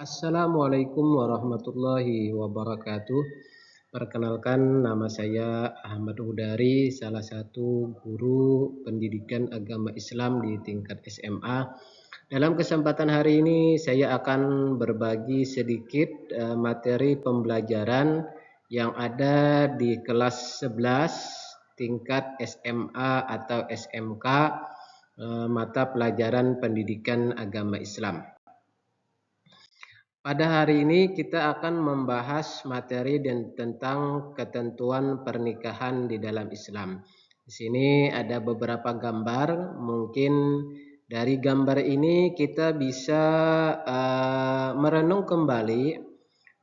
Assalamualaikum warahmatullahi wabarakatuh. Perkenalkan, nama saya Ahmad Hudari, salah satu guru pendidikan agama Islam di tingkat SMA. Dalam kesempatan hari ini saya akan berbagi sedikit materi pembelajaran yang ada di kelas 11 tingkat SMA atau SMK, mata pelajaran pendidikan agama Islam. Pada hari ini kita akan membahas materi tentang ketentuan pernikahan di dalam Islam. Di sini ada beberapa gambar. Mungkin dari gambar ini kita bisa merenung kembali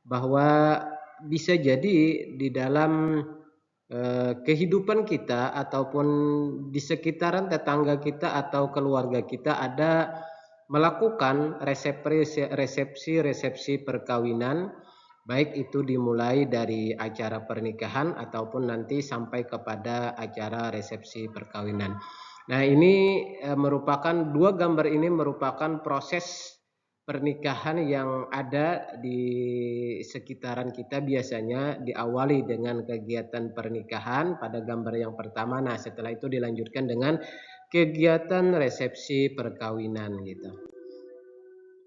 bahwa bisa jadi di dalam kehidupan kita ataupun di sekitaran tetangga kita atau keluarga kita ada melakukan resepsi perkawinan, baik itu dimulai dari acara pernikahan ataupun nanti sampai kepada acara resepsi perkawinan. Nah, ini merupakan dua gambar ini merupakan proses pernikahan yang ada di sekitaran kita. Biasanya diawali dengan kegiatan pernikahan pada gambar yang pertama. Nah, setelah itu dilanjutkan dengan kegiatan resepsi perkawinan gitu.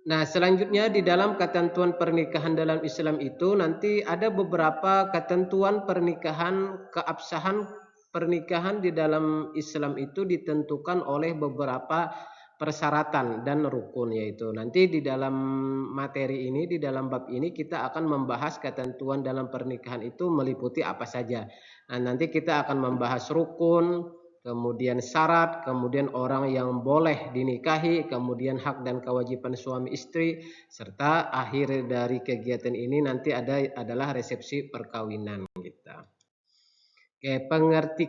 Nah, selanjutnya di dalam ketentuan pernikahan dalam Islam itu nanti ada beberapa ketentuan pernikahan, keabsahan pernikahan di dalam Islam itu ditentukan oleh beberapa persyaratan dan rukun, yaitu nanti di dalam materi ini, di dalam bab ini kita akan membahas ketentuan dalam pernikahan itu meliputi apa saja. Nah, nanti kita akan membahas rukun, kemudian syarat, kemudian orang yang boleh dinikahi, kemudian hak dan kewajiban suami istri, serta akhir dari kegiatan ini nanti adalah resepsi perkawinan kita. Oke,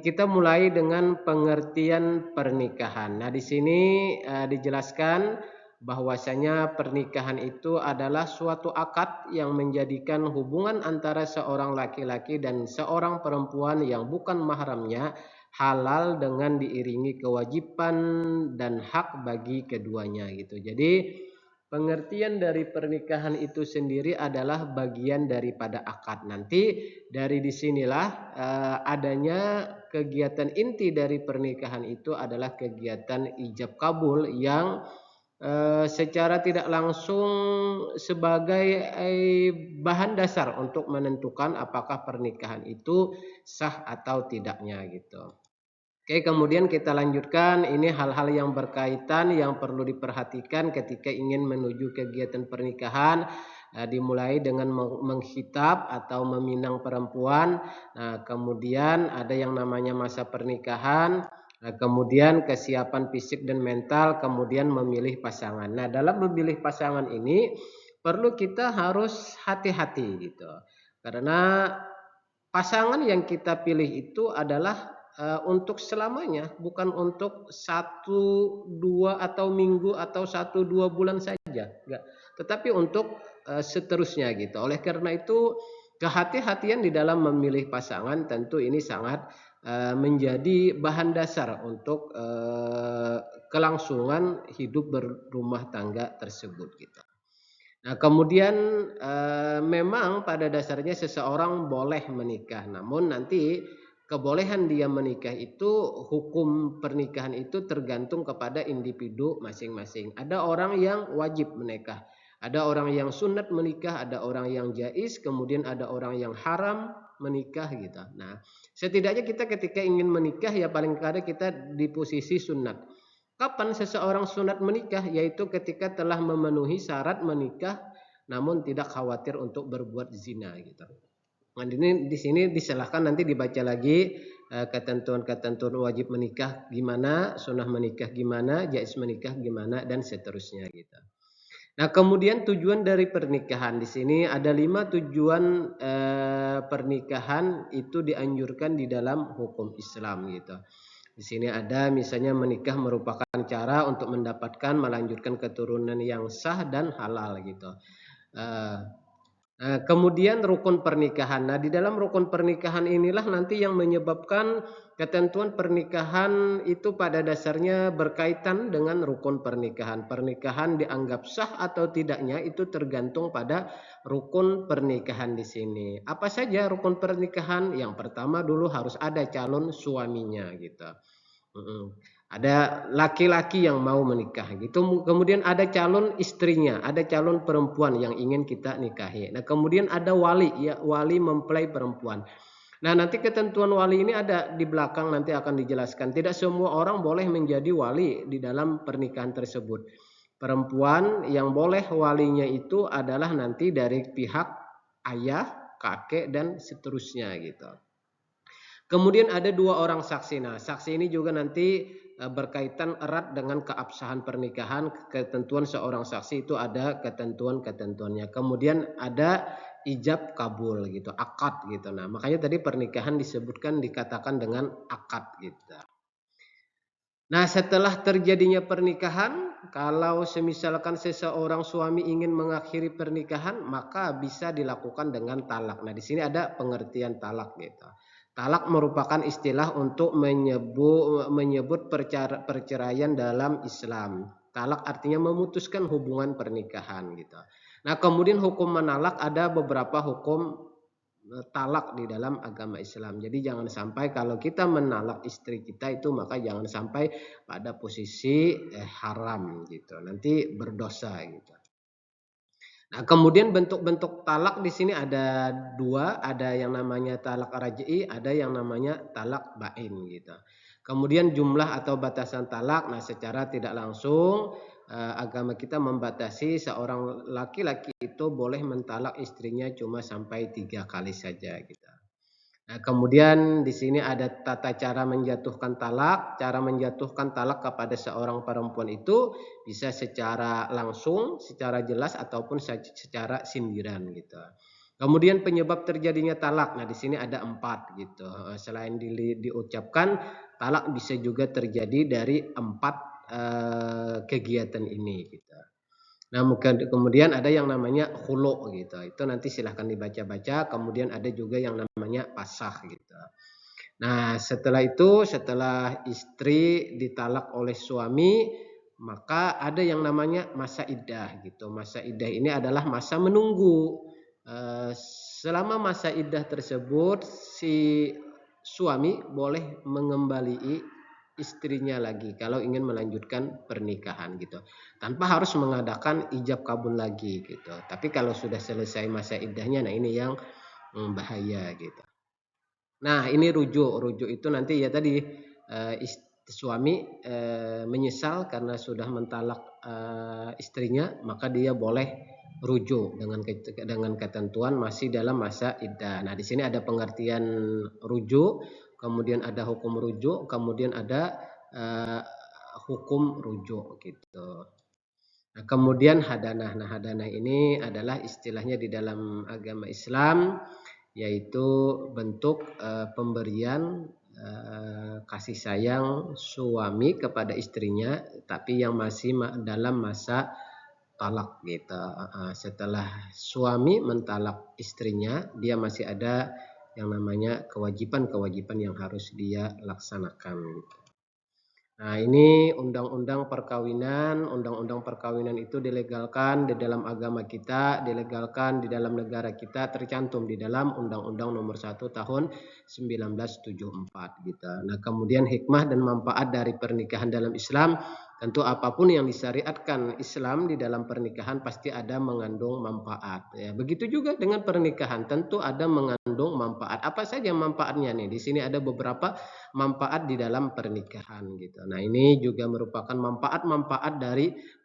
kita mulai dengan pengertian pernikahan. Nah, di sini dijelaskan bahwasanya pernikahan itu adalah suatu akad yang menjadikan hubungan antara seorang laki-laki dan seorang perempuan yang bukan mahramnya halal dengan diiringi kewajiban dan hak bagi keduanya gitu. Jadi pengertian dari pernikahan itu sendiri adalah bagian daripada akad. Nanti dari disinilah adanya kegiatan inti dari pernikahan itu adalah kegiatan ijab kabul yang secara tidak langsung sebagai bahan dasar untuk menentukan apakah pernikahan itu sah atau tidaknya gitu. Oke, kemudian kita lanjutkan. Ini hal-hal yang berkaitan yang perlu diperhatikan ketika ingin menuju kegiatan pernikahan. Dimulai dengan menghitab atau meminang perempuan. Nah, kemudian ada yang namanya masa pernikahan. Nah, kemudian kesiapan fisik dan mental. Kemudian memilih pasangan. Nah, dalam memilih pasangan ini perlu kita harus hati-hati gitu. Karena pasangan yang kita pilih itu adalah untuk selamanya, bukan untuk 1-2 atau minggu atau 1-2 bulan saja, enggak. Tetapi untuk seterusnya gitu. Oleh karena itu kehati-hatian di dalam memilih pasangan tentu ini sangat menjadi bahan dasar untuk kelangsungan hidup berumah tangga tersebut gitu. Nah, kemudian memang pada dasarnya seseorang boleh menikah, namun nanti kebolehan dia menikah itu, hukum pernikahan itu tergantung kepada individu masing-masing. Ada orang yang wajib menikah, ada orang yang sunat menikah, ada orang yang jaiz, kemudian ada orang yang haram menikah gitu. Nah, setidaknya kita ketika ingin menikah ya paling kadang kita di posisi sunat. Kapan seseorang sunat menikah? Yaitu ketika telah memenuhi syarat menikah namun tidak khawatir untuk berbuat zina gitu. Nah, ini di sini disilahkan nanti dibaca lagi ketentuan-ketentuan wajib menikah gimana, sunnah menikah gimana, jaiz menikah gimana dan seterusnya gitu. Nah, kemudian tujuan dari pernikahan di sini ada 5 tujuan pernikahan itu dianjurkan di dalam hukum Islam gitu. Di sini ada misalnya menikah merupakan cara untuk mendapatkan melanjutkan keturunan yang sah dan halal gitu. Kemudian rukun pernikahan. Nah, di dalam rukun pernikahan inilah nanti yang menyebabkan ketentuan pernikahan itu pada dasarnya berkaitan dengan rukun pernikahan. Pernikahan dianggap sah atau tidaknya itu tergantung pada rukun pernikahan di sini. Apa saja rukun pernikahan? Yang pertama dulu harus ada calon suaminya gitu. Mm-mm. Ada laki-laki yang mau menikah gitu, kemudian ada calon istrinya, ada calon perempuan yang ingin kita nikahi. Nah, kemudian ada wali, ya wali mempelai perempuan. Nah, nanti ketentuan wali ini ada di belakang, nanti akan dijelaskan. Tidak semua orang boleh menjadi wali di dalam pernikahan tersebut. Perempuan yang boleh walinya itu adalah nanti dari pihak ayah, kakek, dan seterusnya gitu. Kemudian ada dua orang saksi. Nah, saksi ini juga nanti berkaitan erat dengan keabsahan pernikahan. Ketentuan seorang saksi itu ada ketentuan-ketentuannya. Kemudian ada ijab kabul gitu, akad gitu. Nah, makanya tadi pernikahan disebutkan dikatakan dengan akad gitu. Nah, setelah terjadinya pernikahan, kalau semisalkan seseorang suami ingin mengakhiri pernikahan, maka bisa dilakukan dengan talak. Nah, di sini ada pengertian talak gitu. Talak merupakan istilah untuk menyebut perceraian dalam Islam. Talak artinya memutuskan hubungan pernikahan gitu. Nah, kemudian hukum menalak, ada beberapa hukum talak di dalam agama Islam. Jadi jangan sampai kalau kita menalak istri kita itu, maka jangan sampai pada posisi haram gitu. Nanti berdosa gitu. Nah, kemudian bentuk-bentuk talak di sini ada dua, ada yang namanya talak raj'i, ada yang namanya talak bain gitu. Kemudian jumlah atau batasan talak, nah secara tidak langsung agama kita membatasi seorang laki-laki itu boleh mentalak istrinya cuma sampai 3 kali saja gitu. Nah, kemudian di sini ada tata cara menjatuhkan talak. Cara menjatuhkan talak kepada seorang perempuan itu bisa secara langsung, secara jelas ataupun secara sindiran gitu. Kemudian penyebab terjadinya talak. Nah, di sini ada 4 gitu. Selain diucapkan, talak bisa juga terjadi dari 4 kegiatan ini gitu. Nah, kemudian ada yang namanya khulu gitu. Itu nanti silahkan dibaca-baca. Kemudian ada juga yang namanya pasah gitu. Nah, setelah itu, setelah istri ditalak oleh suami, maka ada yang namanya masa iddah gitu. Masa iddah ini adalah masa menunggu. Selama masa iddah tersebut, si suami boleh mengembali istrinya lagi kalau ingin melanjutkan pernikahan gitu, tanpa harus mengadakan ijab kabul lagi gitu. Tapi kalau sudah selesai masa iddahnya, nah ini yang bahaya gitu. Nah, ini rujuk itu nanti ya tadi suami menyesal karena sudah mentalak istrinya, maka dia boleh rujuk dengan ketentuan masih dalam masa iddah. Nah, di sini ada pengertian rujuk, kemudian ada hukum rujuk, kemudian ada hukum rujuk gitu. Nah, kemudian hadanah. Nah, hadanah ini adalah istilahnya di dalam agama Islam, yaitu bentuk pemberian kasih sayang suami kepada istrinya, tapi yang masih dalam masa talak gitu. Setelah suami mentalak istrinya, dia masih ada yang namanya kewajiban-kewajiban yang harus dia laksanakan. Nah, ini undang-undang perkawinan. Undang-undang perkawinan itu dilegalkan di dalam agama kita, dilegalkan di dalam negara kita, tercantum di dalam Undang-Undang Nomor 1 Tahun 1974 gitu. Nah, kemudian hikmah dan manfaat dari pernikahan dalam Islam, tentu apapun yang disyariatkan Islam di dalam pernikahan pasti ada mengandung manfaat. Ya, begitu juga dengan pernikahan, tentu ada mengandung manfaat. Apa saja manfaatnya nih? Di sini ada beberapa manfaat di dalam pernikahan gitu. Nah, ini juga merupakan manfaat-manfaat dari pernikahan.